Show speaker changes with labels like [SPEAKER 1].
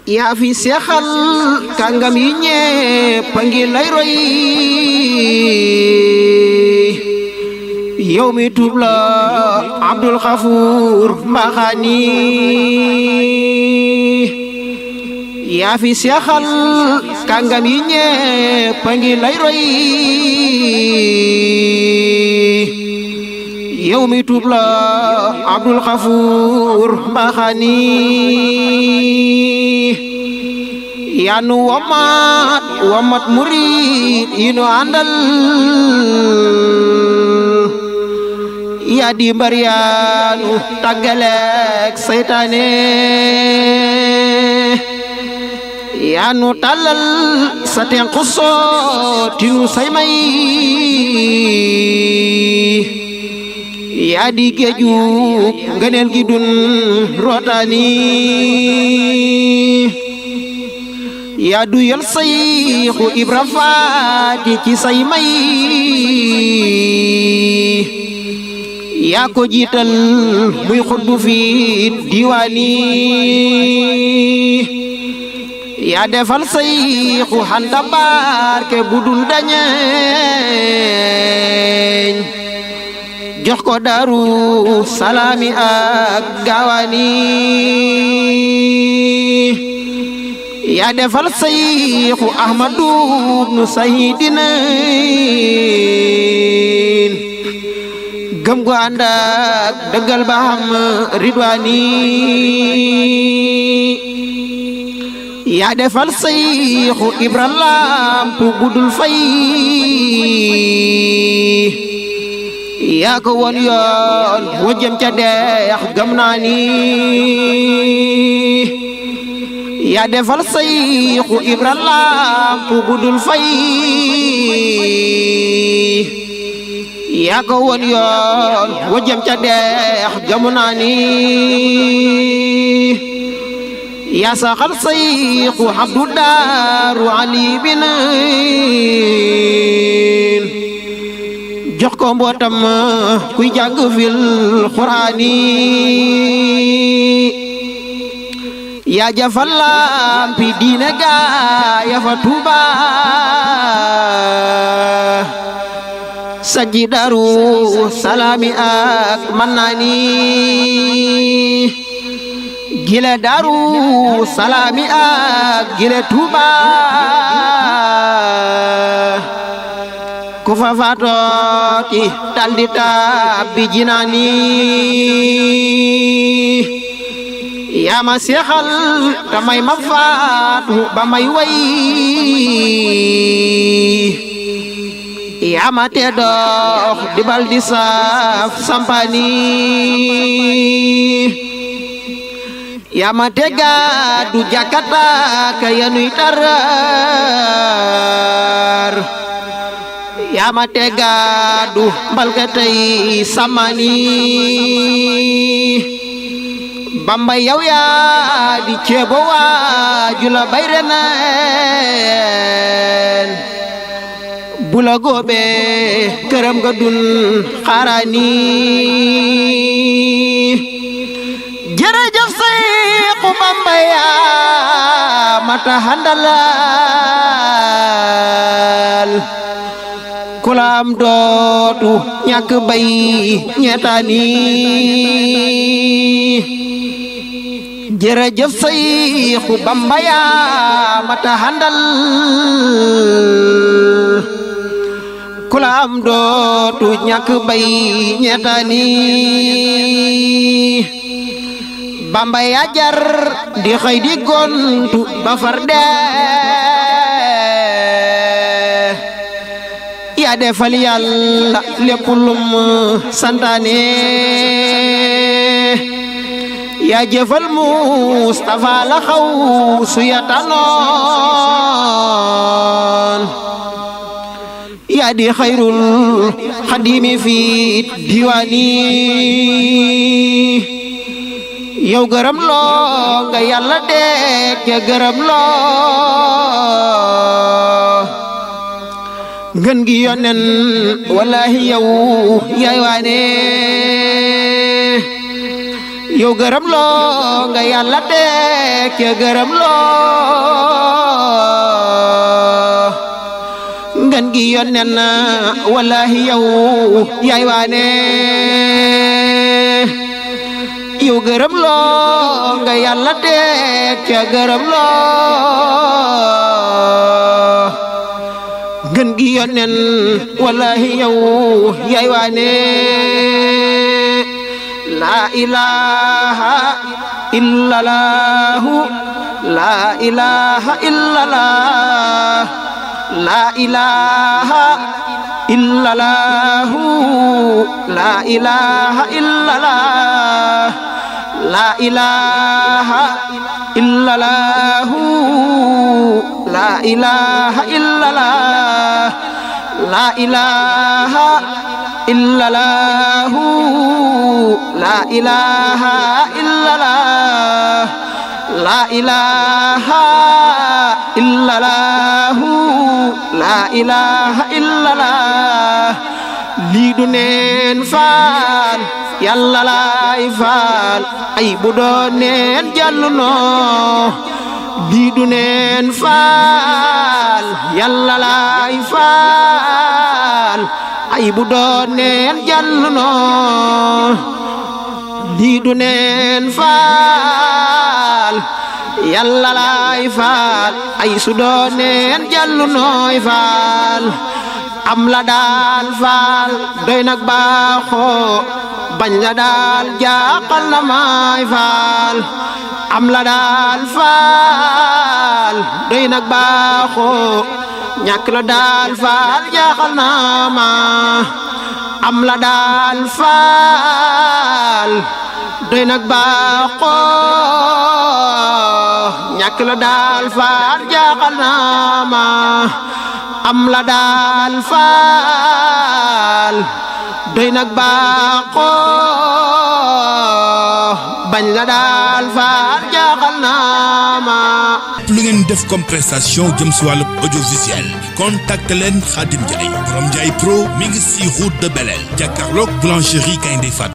[SPEAKER 1] yaa fi seexal kàngam yi ñépp a ngi lay roy yow mi tuub la Abdul Xafuur Mbaxaani yaa fi seexal kàngam yi ñépp a ngi lay roy yow mi tuub la Abdul Xafuur Mbaxaani yaa nu womat murid yi nu àndal yaa di mbar yaa nu tàggaleek seytaane yaa nu tàllal sa tenqu sooti nu say may yaa di géeju ngëneel gi dun rootaani yaa du yal sayxu Ibra Faati ci say may yaa ko jiital muy xutbu fi diwaani yaa defal sayxu Xanta barke bu dul dañeeñ jox ko Daaru Salaami ak Gawaani yaa defal sayxu Ahmadu bnu Sayidina gëm gu ànd ak dëggal ba xam ridwaani yaa defal sayxu Ibra Lamp gudul fay yaa ko won yoon wo jëm ca deex gëm naa ni yaa defal sayxu Ibra Lamp gudul fay yaa ko won yoon wo jëm ca deex gëm naa ni yaa saxal sayxu Abdu Daaru Ali binin jox ko mbootam kuy jàng fil Qur'aani yaa jafal lampi diine gaaya fa Tuuba sanji Daaru Salaami ak Mannaani gile Daaru Salaami ak gile Tuuba ku fa faatooti daldi tàbbi jinaani yaa ma seexal te may ma faatu ba may way yaa ma te dox di bal di saaf sampaani yaa ma te gaadu jakata ka yanuy tarar yaa ma te gaadu mbalka tey samani Bamba yow yaa di ceebo waaju la bay reneen bu la góobe këram nga dun xaaraani jërëjëf Seexu Bamba yaa mata handalal ku la am dootu ñàkk bay ñeetaani jërëjëf Seexu Bamba yaa mata handal ku la am dootu ñàkk bay ñeetaani Bamba yaa jar di xëy di gontu ba far dee yaa defal Yàlla lépp lum santaane yaa jëfal Mustafa la xaw su ya tanoon yaa di xayrul xadimi fi diwaani yow gërëm loo nga Yàlla dee ca gërëm loo ngën gi yonen wallahi yow yaay waane yow gërëm loo nga yàlla teg ca gërëm loo ngën gi yonen na wallahi yow yaay waane yow gërëm loo nga yàlla teg ca gërëm loo ngën gi yonen wallahi yow yaay waane la ilaha illallah la ilaha illallah la ilaha illallah la ilaha illallah la ilaha illallah la ilaha illallah la ilaha illallah la ilaha illallah la ilaha illallah la ilaha illallah lii du neen faal yàlla laay faal ay bu doon neen jàllu noo lii du neen faal yàlla laay faal ay bu doon neen jàllu noo lii du neen faal yàlla laay faal ay su doon neen jàllu nooy faal am la daal faal doy nag baaxoo bañ la daal jaaxal na maay faal am la daal faal doy nag baaxoo ñàkk la daal faal jaaxal na ma am la daal faal doy nag baaxoo ñàkk la daal faal jaaxal na ma am la daal faal doy nag baaxoo bañ la daal faal jaaxal na ma.
[SPEAKER 2] lu ngeen def comme prestation jëm si wàllu audiovisuel contacte leen Khadim Ndiaye borom Ndiaye Pro mi ngi si route de Belel jàkkaarloog boulangerie Gaynde Fatma